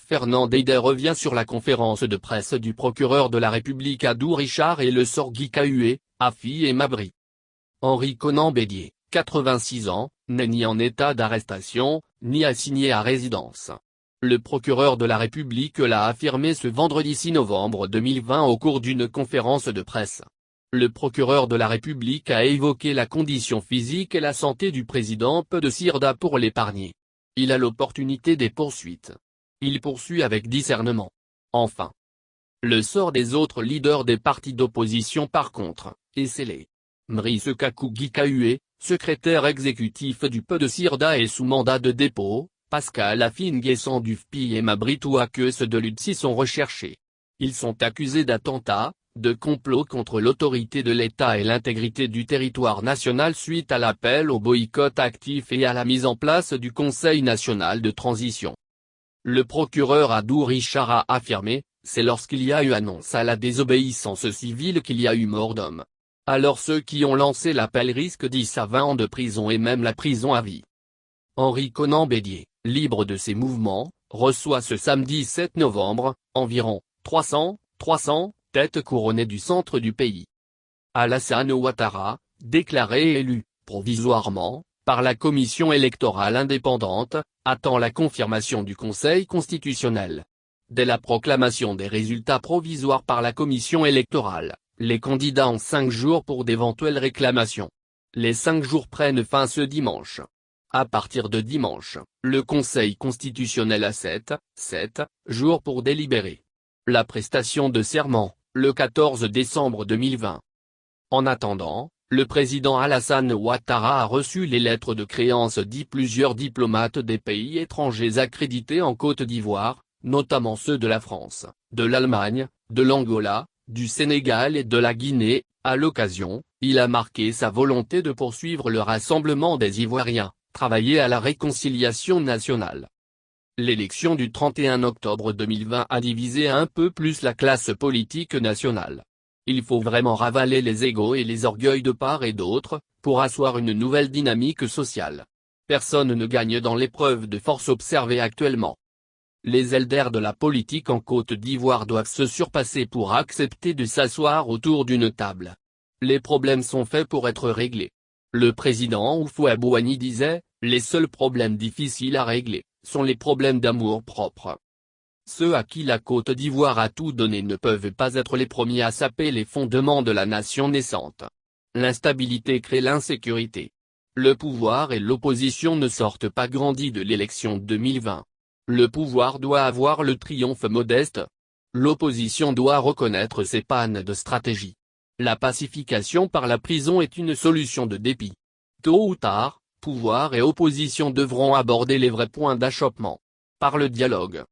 Fernandez revient sur la conférence de presse du procureur de la République Abdou Richard et le sort Guy Cahué, Afi et Mabry. Henri Conan Bédier, 86 ans, n'est ni en état d'arrestation, ni assigné à résidence. Le procureur de la République l'a affirmé ce vendredi 6 novembre 2020 au cours d'une conférence de presse. Le procureur de la République a évoqué la condition physique et la santé du président de Sirda pour l'épargner. Il a l'opportunité des poursuites. Il poursuit avec discernement. Enfin, le sort des autres leaders des partis d'opposition par contre, est scellé. Mrice Kakou Guy Cahué, secrétaire exécutif du de Sirda est sous mandat de dépôt. Pascal Affi-N'Guessan du FPI et Mabry Touakeus de l'UDSI sont recherchés. Ils sont accusés d'attentat, de complot contre l'autorité de l'État et l'intégrité du territoire national suite à l'appel au boycott actif et à la mise en place du Conseil national de transition. Le procureur Abdou Richard a affirmé, c'est lorsqu'il y a eu annonce à la désobéissance civile qu'il y a eu mort d'homme. Alors ceux qui ont lancé l'appel risquent 10 à 20 ans de prison et même la prison à vie. Henri Conan Bédier, libre de ses mouvements, reçoit ce samedi 7 novembre, environ 300 têtes couronnées du centre du pays. Alassane Ouattara, déclaré élu, provisoirement, par la commission électorale indépendante, attend la confirmation du Conseil constitutionnel. Dès la proclamation des résultats provisoires par la commission électorale, les candidats ont 5 jours pour d'éventuelles réclamations. Les 5 jours prennent fin ce dimanche. À partir de dimanche, le Conseil constitutionnel a 7 jours pour délibérer. La prestation de serment, le 14 décembre 2020. En attendant, le président Alassane Ouattara a reçu les lettres de créance dit plusieurs diplomates des pays étrangers accrédités en Côte d'Ivoire, notamment ceux de la France, de l'Allemagne, de l'Angola, du Sénégal et de la Guinée. À l'occasion, il a marqué sa volonté de poursuivre le rassemblement des Ivoiriens. Travailler à la réconciliation nationale. L'élection du 31 octobre 2020 a divisé un peu plus la classe politique nationale. Il faut vraiment ravaler les égos et les orgueils de part et d'autre, pour asseoir une nouvelle dynamique sociale. Personne ne gagne dans l'épreuve de force observée actuellement. Les elders de la politique en Côte d'Ivoire doivent se surpasser pour accepter de s'asseoir autour d'une table. Les problèmes sont faits pour être réglés. Le président Houphouët-Boigny disait, les seuls problèmes difficiles à régler, sont les problèmes d'amour propre. Ceux à qui la Côte d'Ivoire a tout donné ne peuvent pas être les premiers à saper les fondements de la nation naissante. L'instabilité crée l'insécurité. Le pouvoir et l'opposition ne sortent pas grandis de l'élection 2020. Le pouvoir doit avoir le triomphe modeste. L'opposition doit reconnaître ses pannes de stratégie. La pacification par la prison est une solution de dépit. Tôt ou tard, pouvoir et opposition devront aborder les vrais points d'achoppement. Par le dialogue.